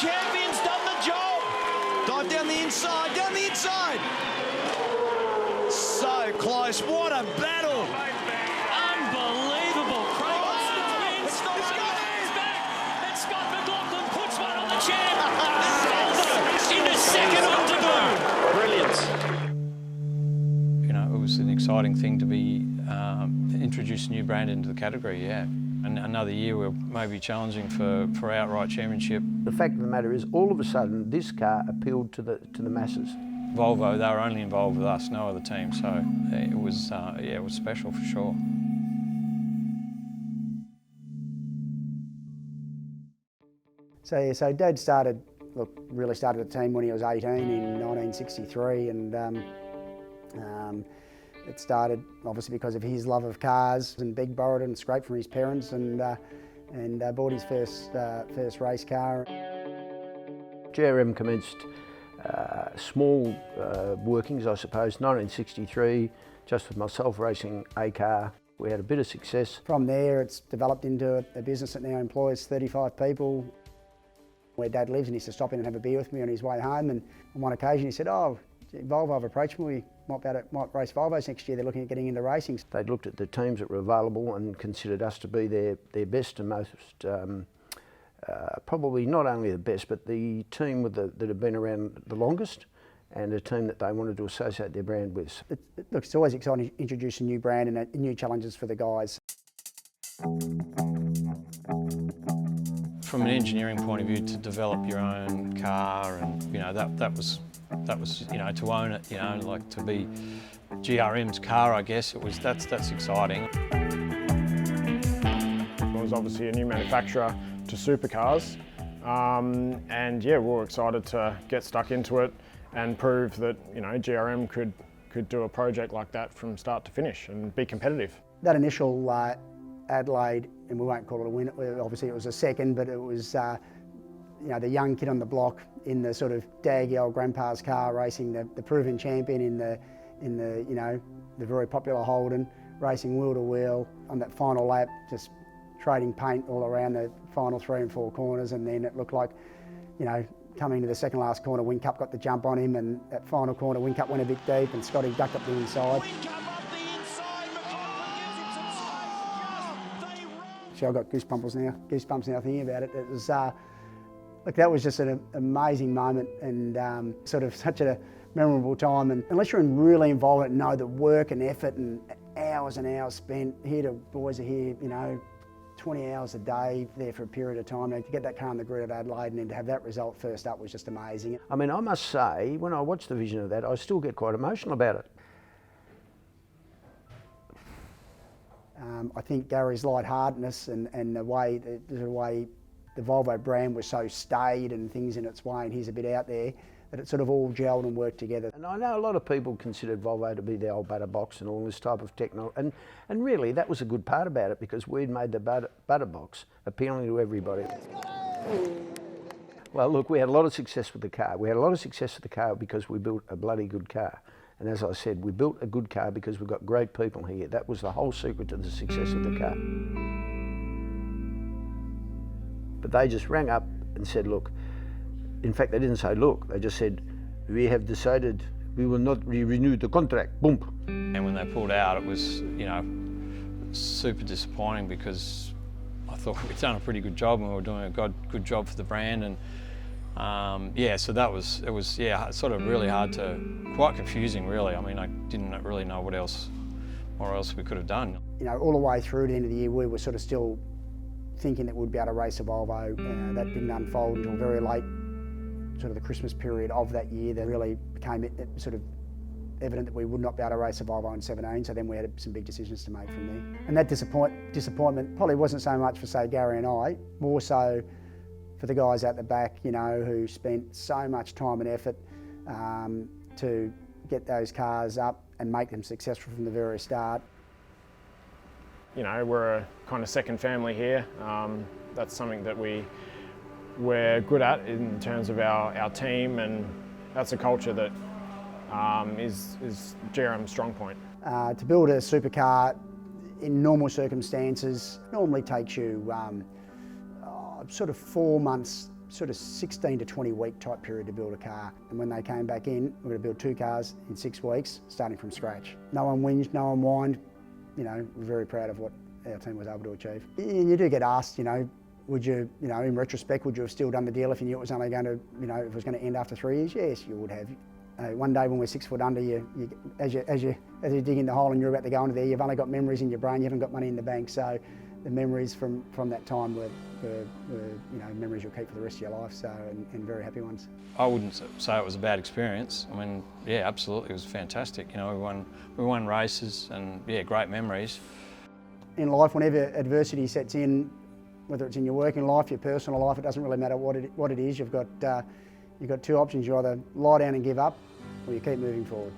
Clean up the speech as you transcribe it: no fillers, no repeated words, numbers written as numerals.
champion's done the job. Dive down the inside, So close, what a battle. Unbelievable. Craig Austin wins. It's back. And Scott McLaughlin puts one on the champ. Volvo into second on debut. Brilliant. You know, it was an exciting thing to be introduce a new brand into the category, yeah. And another year we're maybe challenging for outright championship. The fact of the matter is, all of a sudden, this car appealed to the masses. Volvo, they were only involved with us, no other team, so it was special for sure. So Dad really started the team when he was 18 in 1963, and it started obviously because of his love of cars, and Beg borrowed it and scraped from his parents, and bought his first race car. GRM commenced small workings, I suppose, 1963, just with myself racing a car. We had a bit of success. From there, it's developed into a business that now employs 35 people. Where Dad lives, and he used to stop in and have a beer with me on his way home, and on one occasion he said, "Oh, Volvo have approached me, we might race Volvos next year, they're looking at getting into racing." They'd looked at the teams that were available and considered us to be their best and most, probably not only the best, but the team that had been around the longest, and a team that they wanted to associate their brand with. Look, it's always exciting to introduce a new brand and new challenges for the guys. From an engineering point of view, to develop your own car, and you know that was you know, to own it, you know, like to be GRM's car, I guess that's exciting. It was obviously a new manufacturer to supercars, and yeah, we were excited to get stuck into it and prove that, you know, GRM could do a project like that from start to finish and be competitive. That initial Adelaide, and we won't call it a win, obviously it was a second, but it was you know, the young kid on the block in the sort of daggy old grandpa's car, racing the proven champion in the you know, the very popular Holden, racing wheel to wheel on that final lap, just trading paint all around the final 3 and 4 corners, and then it looked like, you know, coming to the second last corner, Whincup got the jump on him, and that final corner, Whincup went a bit deep, and Scotty ducked up the inside. So I've got goosebumps now thinking about it. It was, look, that was just an amazing moment, and sort of such a memorable time. And unless you're really involved in it, know the work and effort and hours spent here, the boys are here, you know, 20 hours a day there for a period of time. And to get that car on the grid at Adelaide and then to have that result first up was just amazing. I mean, I must say, when I watch the vision of that, I still get quite emotional about it. I think Garry's lightheartedness and the way the Volvo brand was so staid and things in its way, and he's a bit out there, that it sort of all gelled and worked together. And I know a lot of people considered Volvo to be the old butter box and all this type of technology, and really that was a good part about it, because we'd made the butter box appealing to everybody. Well, look, we had a lot of success with the car. We had a lot of success with the car because we built a bloody good car. And as I said, we built a good car because we've got great people here. That was the whole secret to the success of the car. But they just rang up and said, look, in fact, they didn't say look, they just said, we have decided we will not renew the contract, boom. And when they pulled out, it was, you know, super disappointing, because I thought we'd done a pretty good job and we were doing a good job for the brand. And yeah, so it was yeah, sort of really hard to, quite confusing really. I mean, I didn't really know what else we could have done. You know, all the way through the end of the year, we were sort of still thinking that we'd be able to race a Volvo. That didn't unfold until very late, sort of the Christmas period of that year. That really became sort of evident that we would not be able to race a Volvo in 17, so then we had some big decisions to make from there. And that disappointment probably wasn't so much for, say, Garry and I, more so for the guys out the back, you know, who spent so much time and effort to get those cars up and make them successful from the very start. You know, we're a kind of second family here. That's something that we're good at in terms of our team, and that's a culture that is GRM's strong point. To build a supercar in normal circumstances normally takes you sort of 4 months sort of 16 to 20 week type period to build a car. And when they came back in, we're going to build 2 cars in 6 weeks, starting from scratch. No one whinged, no one whined. You know, we're very proud of what our team was able to achieve. And you do get asked, you know, would you, in retrospect, would you have still done the deal if you knew it was only going to, if it was going to end after 3 years? Yes, you would have. One day when we're 6 foot under, as you dig in the hole and you're about to go into there, you've only got memories in your brain, you haven't got money in the bank. So the memories from that time were memories you'll keep for the rest of your life. So and very happy ones. I wouldn't say it was a bad experience. I mean, yeah, absolutely, it was fantastic. You know, we won races, and yeah, great memories. In life, whenever adversity sets in, whether it's in your working life, your personal life, it doesn't really matter what it is. You've got 2 options. You either lie down and give up, or you keep moving forward.